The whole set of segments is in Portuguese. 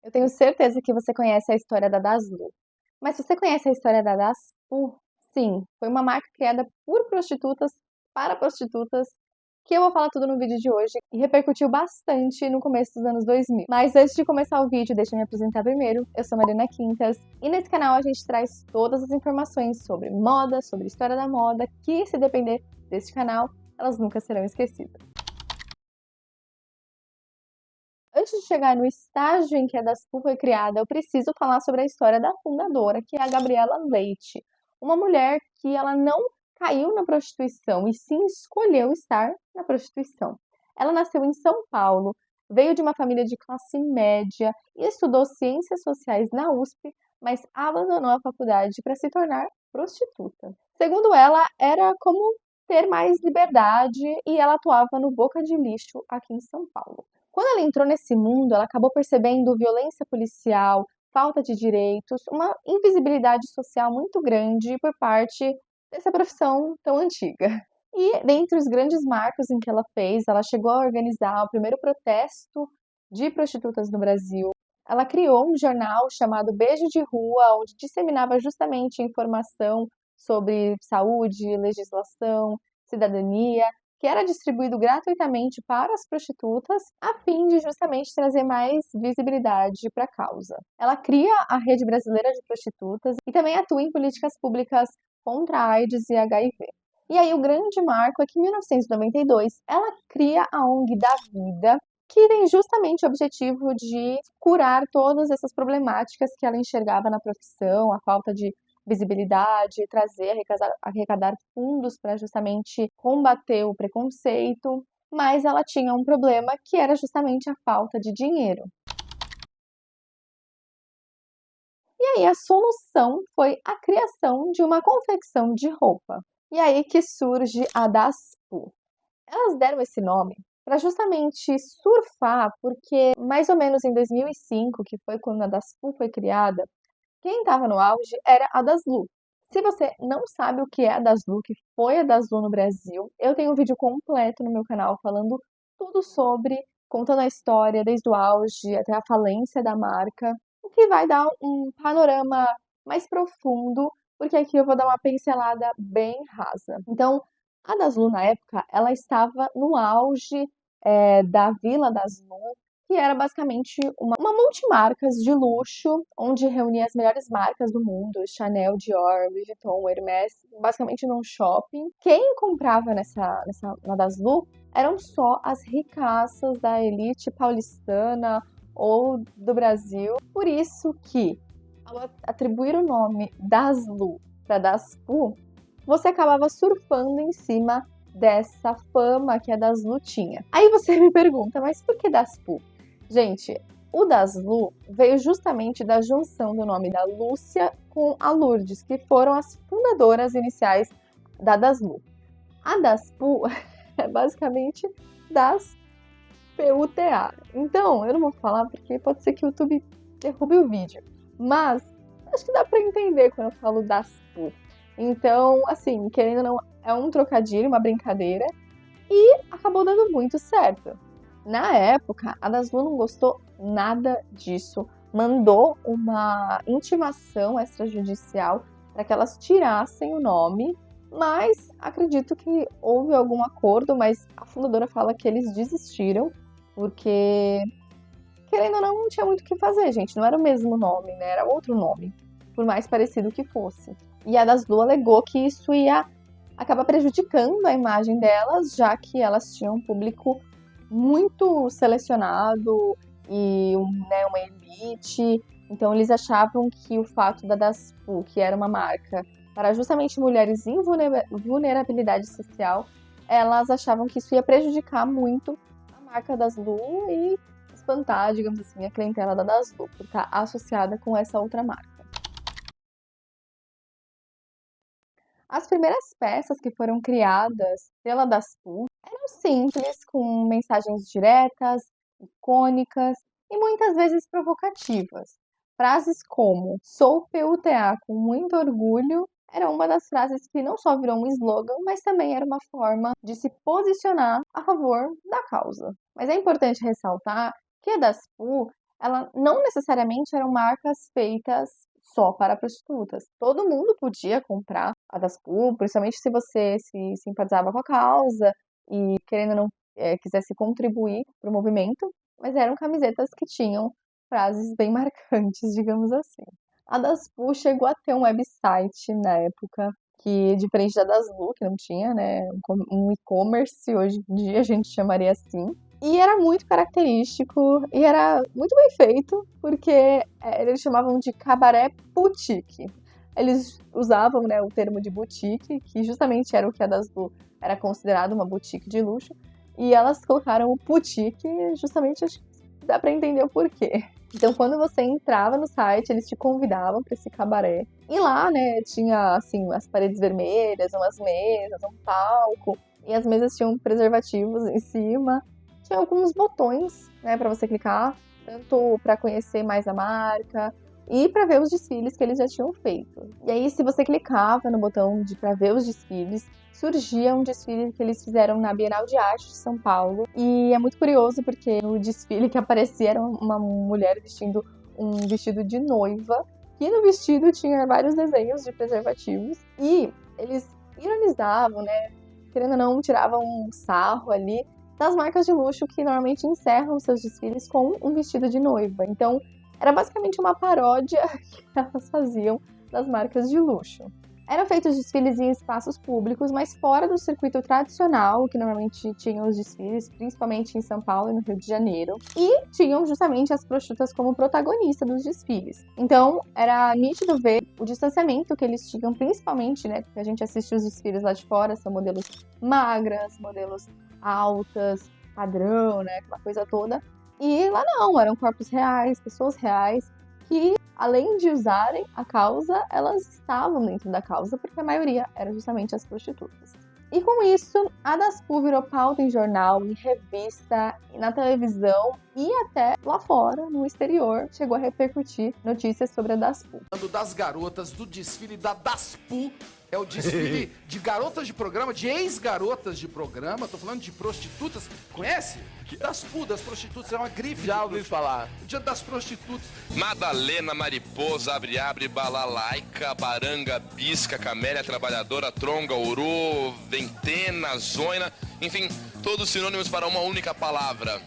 Eu tenho certeza que você conhece a história da Daslu. Mas você conhece a história da Daspu? Sim, foi uma marca criada por prostitutas para prostitutas, que eu vou falar tudo no vídeo de hoje e repercutiu bastante no começo dos anos 2000. Mas antes de começar o vídeo, deixa eu me apresentar primeiro. Eu sou Mariana Quintas e nesse canal a gente traz todas as informações sobre moda, sobre história da moda, que se depender deste canal, elas nunca serão esquecidas. Antes de chegar no estágio em que a Daspu foi criada, eu preciso falar sobre a história da fundadora, que é a Gabriela Leite. Uma mulher que ela não caiu na prostituição e sim escolheu estar na prostituição. Ela nasceu em São Paulo, veio de uma família de classe média e estudou ciências sociais na USP, mas abandonou a faculdade para se tornar prostituta. Segundo ela, era como ter mais liberdade e ela atuava no Boca de Lixo aqui em São Paulo. Quando ela entrou nesse mundo, ela acabou percebendo violência policial, falta de direitos, uma invisibilidade social muito grande por parte dessa profissão tão antiga. E dentre os grandes marcos em que ela fez, ela chegou a organizar o primeiro protesto de prostitutas no Brasil. Ela criou um jornal chamado Beijo de Rua, onde disseminava justamente informação sobre saúde, legislação, cidadania, que era distribuído gratuitamente para as prostitutas, a fim de justamente trazer mais visibilidade para a causa. Ela cria a Rede Brasileira de Prostitutas e também atua em políticas públicas contra a AIDS e HIV. E aí o grande marco é que em 1992 ela cria a ONG Da Vida, que tem justamente o objetivo de curar todas essas problemáticas que ela enxergava na profissão, a falta de visibilidade, trazer, arrecadar fundos para justamente combater o preconceito, mas ela tinha um problema que era justamente a falta de dinheiro. E aí a solução foi a criação de uma confecção de roupa. E aí que surge a Daspu. Elas deram esse nome para justamente surfar, porque mais ou menos em 2005, que foi quando a Daspu foi criada, quem estava no auge era a Daslu. Se você não sabe o que é a Daslu, que foi a Daslu no Brasil, eu tenho um vídeo completo no meu canal falando tudo sobre, contando a história desde o auge até a falência da marca, o que vai dar um panorama mais profundo, porque aqui eu vou dar uma pincelada bem rasa. Então, a Daslu na época, ela estava no auge da Vila Daslu, que era basicamente uma multimarcas de luxo, onde reunia as melhores marcas do mundo, Chanel, Dior, Louis Vuitton, Hermès, basicamente num shopping. Quem comprava na Daslu eram só as ricaças da elite paulistana ou do Brasil. Por isso que, ao atribuir o nome Daslu para Daspu, você acabava surfando em cima dessa fama que a Daslu tinha. Aí você me pergunta, mas por que Daspu? Gente, o Daslu veio justamente da junção do nome da Lúcia com a Lourdes, que foram as fundadoras iniciais da Daslu. A Daspu é basicamente das PUTA. Então, eu não vou falar porque pode ser que o YouTube derrube o vídeo, mas acho que dá para entender quando eu falo Daspu. Então, assim, querendo ou não, é um trocadilho, uma brincadeira, e acabou dando muito certo. Na época, a Daslu não gostou nada disso, mandou uma intimação extrajudicial para que elas tirassem o nome, mas acredito que houve algum acordo, mas a fundadora fala que eles desistiram, porque, querendo ou não tinha muito o que fazer, gente, não era o mesmo nome, né? Era outro nome, por mais parecido que fosse. E a Daslu alegou que isso ia acabar prejudicando a imagem delas, já que elas tinham um público muito selecionado e uma elite. Então eles achavam que o fato da Daspu, que era uma marca para justamente mulheres em vulnerabilidade social, elas achavam que isso ia prejudicar muito a marca Daslu e espantar, digamos assim, a clientela da Daslu, por estar associada com essa outra marca. As primeiras peças que foram criadas pela Daspu eram simples, com mensagens diretas, icônicas e muitas vezes provocativas. Frases como "Sou PUTA com muito orgulho" era uma das frases que não só virou um slogan, mas também era uma forma de se posicionar a favor da causa. Mas é importante ressaltar que a Daspu ela não necessariamente eram marcas feitas só para prostitutas. Todo mundo podia comprar a Daspu, principalmente se você se simpatizava com a causa e, querendo ou não, quisesse contribuir para o movimento, mas eram camisetas que tinham frases bem marcantes, digamos assim. A Daspu chegou a ter um website na época, que diferente da Daslu, que não tinha, né, um e-commerce, hoje em dia a gente chamaria assim. E era muito característico e era muito bem feito, porque eles chamavam de cabaré boutique. Eles usavam, né, o termo de boutique, que justamente era o que a Daslu era considerado uma boutique de luxo, e elas colocaram o boutique, justamente acho que dá pra entender o porquê. Então, quando você entrava no site, eles te convidavam para esse cabaré. E lá, né, tinha, assim, as paredes vermelhas, umas mesas, um palco. E as mesas tinham preservativos em cima. Tinha alguns botões, né, para você clicar. Tanto para conhecer mais a marca e para ver os desfiles que eles já tinham feito. E aí, se você clicava no botão para ver os desfiles, surgia um desfile que eles fizeram na Bienal de Arte de São Paulo. E é muito curioso porque no desfile que aparecia era uma mulher vestindo um vestido de noiva, e no vestido tinha vários desenhos de preservativos. E eles ironizavam, né? Querendo ou não, tiravam um sarro ali das marcas de luxo que normalmente encerram seus desfiles com um vestido de noiva. Então, era basicamente uma paródia que elas faziam das marcas de luxo. Eram feitos desfiles em espaços públicos, mas fora do circuito tradicional, que normalmente tinham os desfiles, principalmente em São Paulo e no Rio de Janeiro, e tinham justamente as prostitutas como protagonista dos desfiles. Então, era nítido ver o distanciamento que eles tinham, principalmente, né, porque a gente assiste os desfiles lá de fora, são modelos magras, modelos altas, padrão, né, aquela coisa toda. E lá não, eram corpos reais, pessoas reais, que além de usarem a causa, elas estavam dentro da causa, porque a maioria eram justamente as prostitutas. E com isso, a Daspu virou pauta em jornal, em revista, na televisão e até lá fora, no exterior, chegou a repercutir notícias sobre a Daspu. Das garotas do desfile da Daspu, é o desfile de garotas de programa, de ex-garotas de programa, tô falando de prostitutas, conhece? Daspu, das prostitutas, é uma grife. Já ouvi falar. O dia das prostitutas. Madalena, Mariposa, Abre, Balalaica, Baranga, Bisca, Camélia, Trabalhadora, Tronga, Uru, Ventena, Zoina, enfim, todos sinônimos para uma única palavra.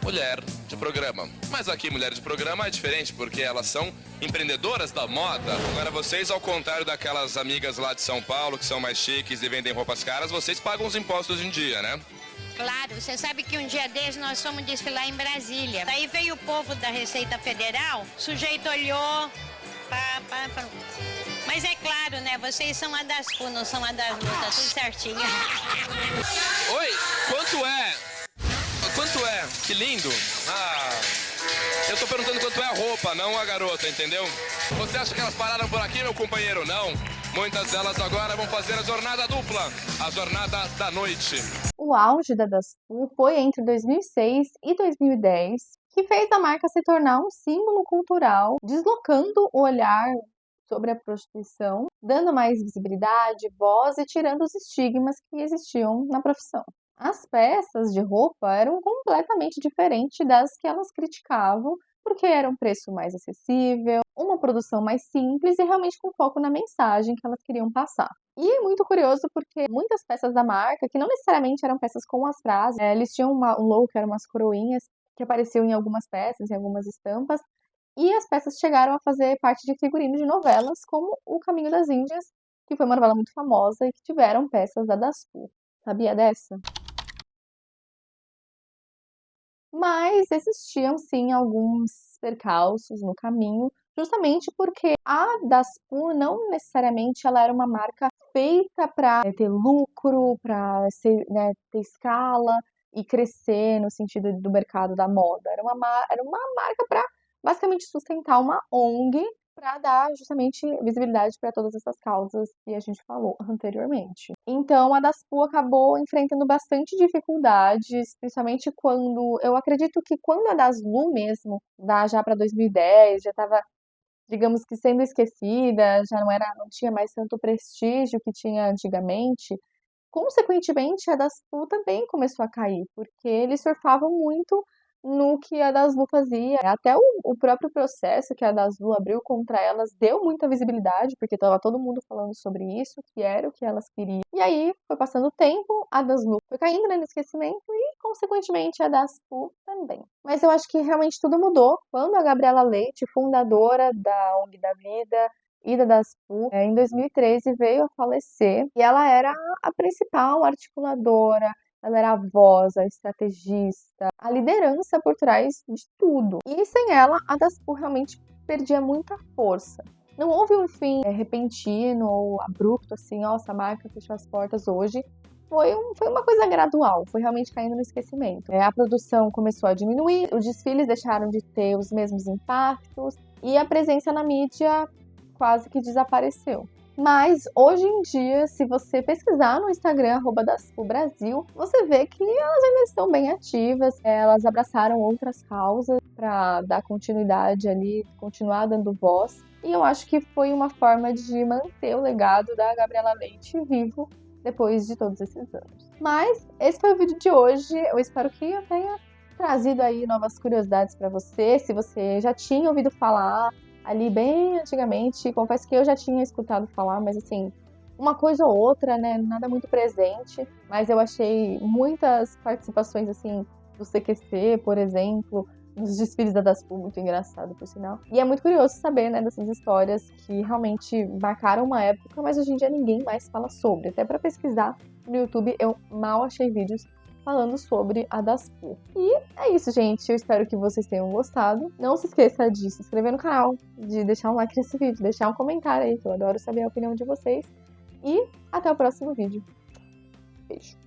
Mulher de programa. Mas aqui, mulher de programa é diferente, porque elas são empreendedoras da moda. Agora vocês, ao contrário daquelas amigas lá de São Paulo, que são mais chiques e vendem roupas caras, vocês pagam os impostos em dia, né? Claro, você sabe que um dia desses nós fomos desfilar em Brasília. Daí veio o povo da Receita Federal, o sujeito olhou, falou, mas é claro, né, vocês são a Daspu, não são a Daslu, tá tudo certinho. Oi, quanto é? Quanto é? Que lindo! Eu tô perguntando quanto é a roupa, não a garota, entendeu? Você acha que elas pararam por aqui, meu companheiro? Não. Muitas delas agora vão fazer a jornada dupla, a jornada da noite. O auge da Daspu foi entre 2006 e 2010, que fez a marca se tornar um símbolo cultural, deslocando o olhar sobre a prostituição, dando mais visibilidade, voz e tirando os estigmas que existiam na profissão. As peças de roupa eram completamente diferentes das que elas criticavam, porque era um preço mais acessível, uma produção mais simples e realmente com foco na mensagem que elas queriam passar. E é muito curioso porque muitas peças da marca, que não necessariamente eram peças com as frases, eles tinham um logo que eram umas coroinhas que apareciam em algumas peças, em algumas estampas, e as peças chegaram a fazer parte de figurino de novelas, como O Caminho das Índias, que foi uma novela muito famosa e que tiveram peças da Daspu. Sabia dessa? Mas existiam sim alguns percalços no caminho, justamente porque a Daspu não necessariamente ela era uma marca feita para ter lucro, para ter escala e crescer no sentido do mercado da moda. Era uma marca para basicamente sustentar uma ONG para dar justamente visibilidade para todas essas causas que a gente falou anteriormente. Então, a Daspu acabou enfrentando bastante dificuldades, principalmente quando, eu acredito que quando a Daslu mesmo, já para 2010, já estava, digamos que sendo esquecida, não tinha mais tanto prestígio que tinha antigamente, consequentemente a Daspu também começou a cair, porque eles surfavam muito no que a Daslu fazia. Até o próprio processo que a Daslu abriu contra elas deu muita visibilidade, porque estava todo mundo falando sobre isso, que era o que elas queriam. E aí, foi passando o tempo, a Daslu foi caindo, né, no esquecimento e, consequentemente, a Daslu também. Mas eu acho que realmente tudo mudou quando a Gabriela Leite, fundadora da ONG da Vida e da Daslu, em 2013 veio a falecer. E ela era a principal articuladora, ela era a voz, a estrategista, a liderança por trás de tudo. E sem ela, a Daslu realmente perdia muita força. Não houve um fim repentino ou abrupto, assim, nossa, a marca fechou as portas hoje. Foi uma coisa gradual, foi realmente caindo no esquecimento. A produção começou a diminuir, os desfiles deixaram de ter os mesmos impactos e a presença na mídia quase que desapareceu. Mas hoje em dia, se você pesquisar no Instagram @DasluBrasil, você vê que elas ainda estão bem ativas. Elas abraçaram outras causas para dar continuidade ali, continuar dando voz. E eu acho que foi uma forma de manter o legado da Gabriela Leite vivo depois de todos esses anos. Mas esse foi o vídeo de hoje. Eu espero que eu tenha trazido aí novas curiosidades para você. Se você já tinha ouvido falar ali bem antigamente, confesso que eu já tinha escutado falar, mas assim, uma coisa ou outra, né, nada muito presente, mas eu achei muitas participações, assim, do CQC, por exemplo, nos desfiles da Daslu, muito engraçado, por sinal. E é muito curioso saber, né, dessas histórias que realmente marcaram uma época, mas hoje em dia ninguém mais fala sobre. Até para pesquisar no YouTube, eu mal achei vídeos falando sobre a Daslu. E é isso, gente. Eu espero que vocês tenham gostado. Não se esqueça de se inscrever no canal, de deixar um like nesse vídeo, deixar um comentário aí, que eu adoro saber a opinião de vocês. E até o próximo vídeo. Beijo.